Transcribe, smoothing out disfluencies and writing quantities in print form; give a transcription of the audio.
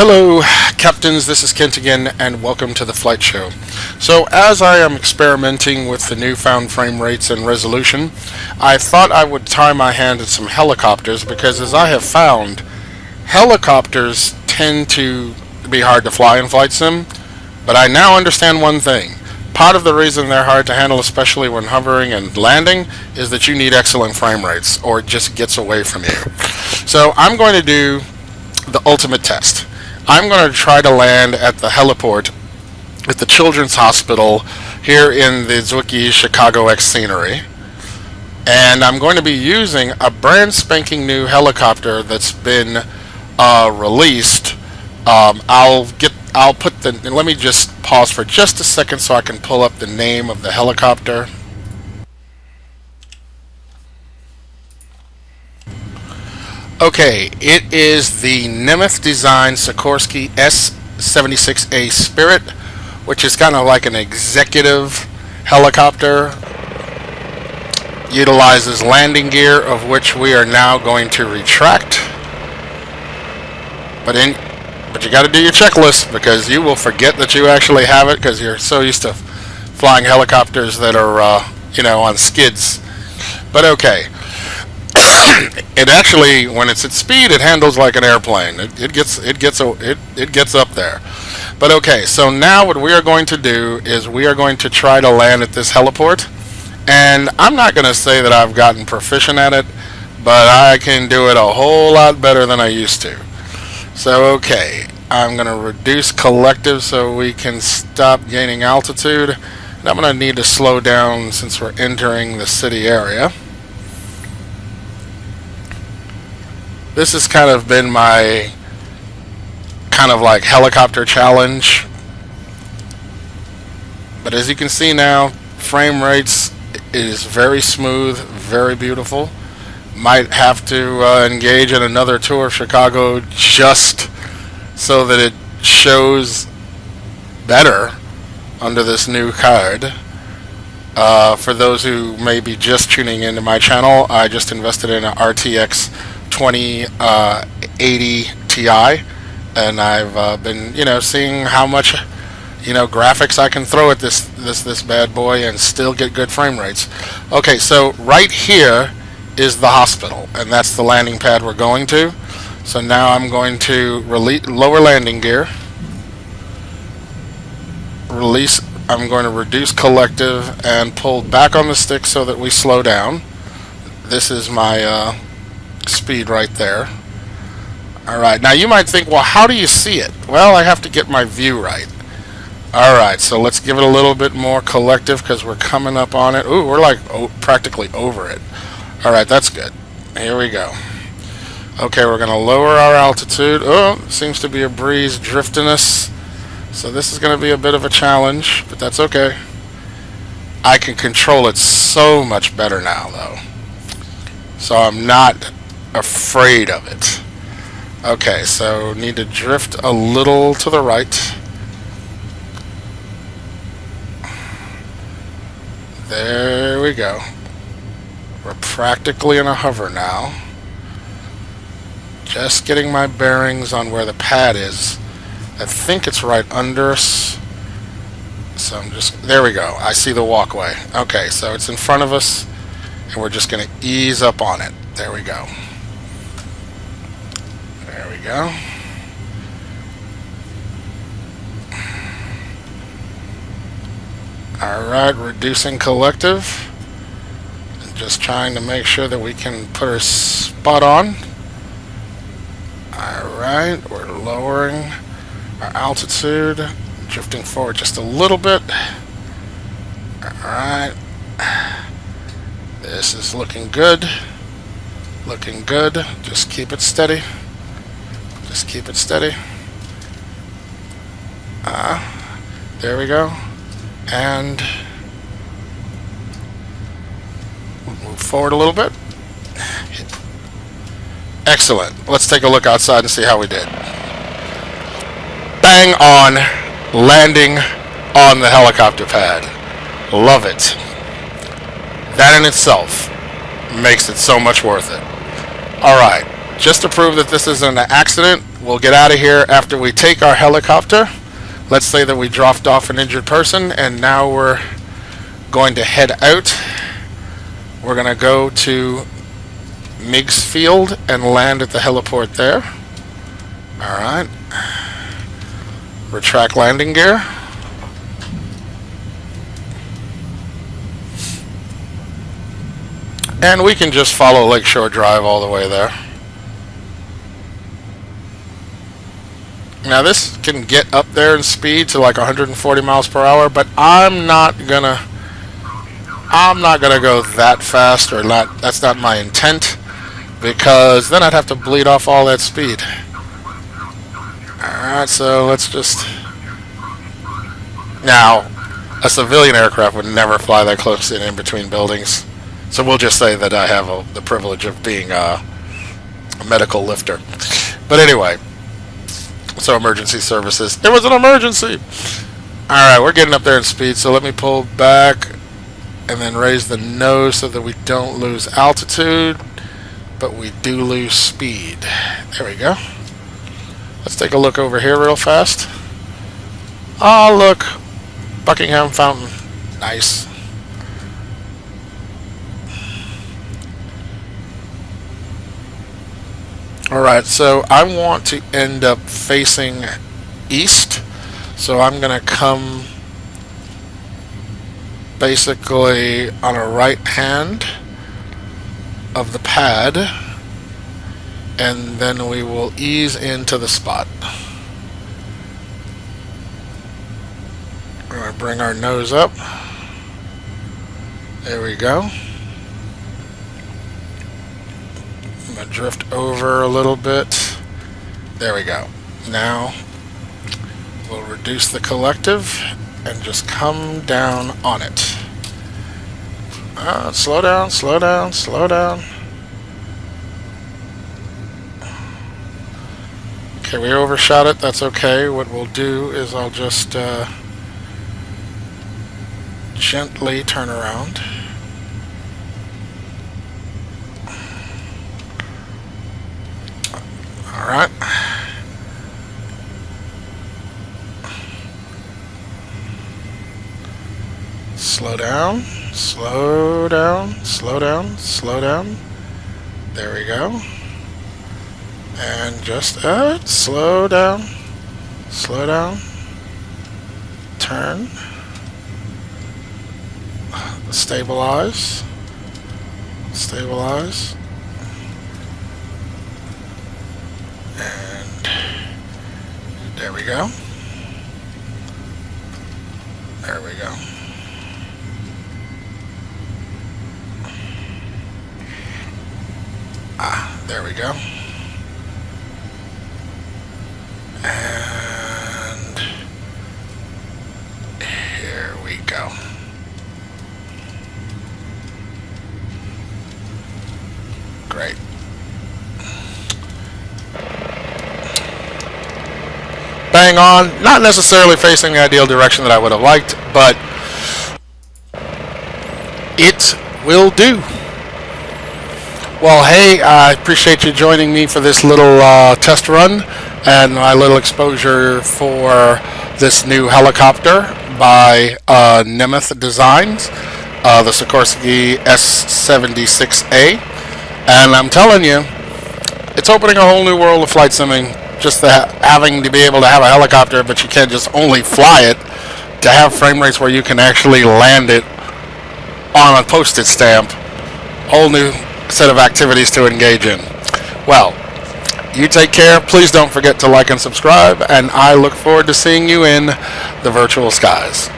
Hello, Captains, this is Kent again, and welcome to the Flight Show. So, as I am experimenting with the newfound frame rates and resolution, I thought I would try my hand at some helicopters, because as I have found, helicopters tend to be hard to fly in Flight Sim, but I now understand one thing. Part of the reason they're hard to handle, especially when hovering and landing, is that you need excellent frame rates, or it just gets away from you. So, I'm going to do the ultimate test. I'm going to try to land at the heliport at the Children's Hospital here in the Drzewiecki Chicago X scenery. And I'm going to be using a brand spanking new helicopter that's been released. I'll put the, let me just pause for just a second so I can pull up the name of the helicopter. Okay, it is the NEMETH design Sikorsky S76A Spirit, which is kind of like an executive helicopter. Utilizes landing gear, of which we are now going to retract. But you got to do your checklist, because you will forget that you actually have it, because you're so used to flying helicopters that are on skids. But okay. It actually, when it's at speed, it handles like an airplane. It gets up there. But okay, so now what we are going to do is we are going to try to land at this heliport. And I'm not going to say that I've gotten proficient at it, but I can do it a whole lot better than I used to. So okay, I'm going to reduce collective so we can stop gaining altitude. And I'm going to need to slow down since we're entering the city area. This has kind of been my kind of like helicopter challenge. But as you can see now, frame rates is very smooth, very beautiful. Might have to engage in another tour of Chicago just so that it shows better under this new card. For those who may be just tuning into my channel, I just invested in an RTX 2080 Ti, and I've been seeing how much graphics I can throw at this bad boy and still get good frame rates. Okay, so right here is the hospital, and that's the landing pad we're going to. So now I'm going to lower landing gear, I'm going to reduce collective and pull back on the stick so that we slow down. This is my speed right there. Alright, now you might think, well, how do you see it? Well, I have to get my view right. Alright, so let's give it a little bit more collective, because we're coming up on it. Ooh, we're like practically over it. Alright, that's good. Here we go. Okay, we're going to lower our altitude. Oh, seems to be a breeze drifting us. So this is going to be a bit of a challenge, but that's okay. I can control it so much better now, though. So I'm not afraid of it. Okay, so need to drift a little to the right. There we go. We're practically in a hover now. Just getting my bearings on where the pad is. I think it's right under us. So I'm just, there we go. I see the walkway. Okay, so it's in front of us, and we're just going to ease up on it. There we go. There we go. Alright, reducing collective. And just trying to make sure that we can put her spot on. Alright, we're lowering our altitude. Drifting forward just a little bit. Alright. This is looking good. Looking good. Just keep it steady. Just keep it steady. There we go. And move forward a little bit. Excellent. Let's take a look outside and see how we did. Bang on landing on the helicopter pad. Love it. That in itself makes it so much worth it. Alright, just to prove that this isn't an accident, we'll get out of here after we take our helicopter. Let's say that we dropped off an injured person, and now we're going to head out. We're going to go to Meigs field and land at the heliport there. Alright. Retract landing gear. And we can just follow Lakeshore Drive all the way there. Now this can get up there in speed to like 140 miles per hour, but I'm not gonna go that fast, or not. That's not my intent, because then I'd have to bleed off all that speed. Alright, so let's just... Now, a civilian aircraft would never fly that close in between buildings. So we'll just say that I have the privilege of being a medical lifter. But anyway, so emergency services. There was an emergency! Alright, we're getting up there in speed, so let me pull back and then raise the nose so that we don't lose altitude, but we do lose speed. There we go. Let's take a look over here real fast. Oh, look. Buckingham Fountain. Nice. Alright, so I want to end up facing east. So I'm going to come basically on a right hand of the pad, and then we will ease into the spot. We're going to bring our nose up. There we go. I'm going to drift over a little bit. There we go. Now we'll reduce the collective and just come down on it. Slow down, slow down, slow down. Okay, we overshot it. That's okay. What we'll do is I'll just gently turn around. Alright. Slow down, slow down, slow down, slow down. There we go. And just slow down, turn, stabilize, stabilize, and there we go. There we go. There we go. And here we go. Great. Bang on. Not necessarily facing the ideal direction that I would have liked, but it will do. Well, hey, I appreciate you joining me for this little test run and my little exposure for this new helicopter by NEMETH Designs, the Sikorsky S76A. And I'm telling you, it's opening a whole new world of flight simming, just having to be able to have a helicopter, but you can't just only fly it, to have frame rates where you can actually land it on a postage stamp. Whole new set of activities to engage in. Well, you take care. Please don't forget to like and subscribe, and I look forward to seeing you in the virtual skies.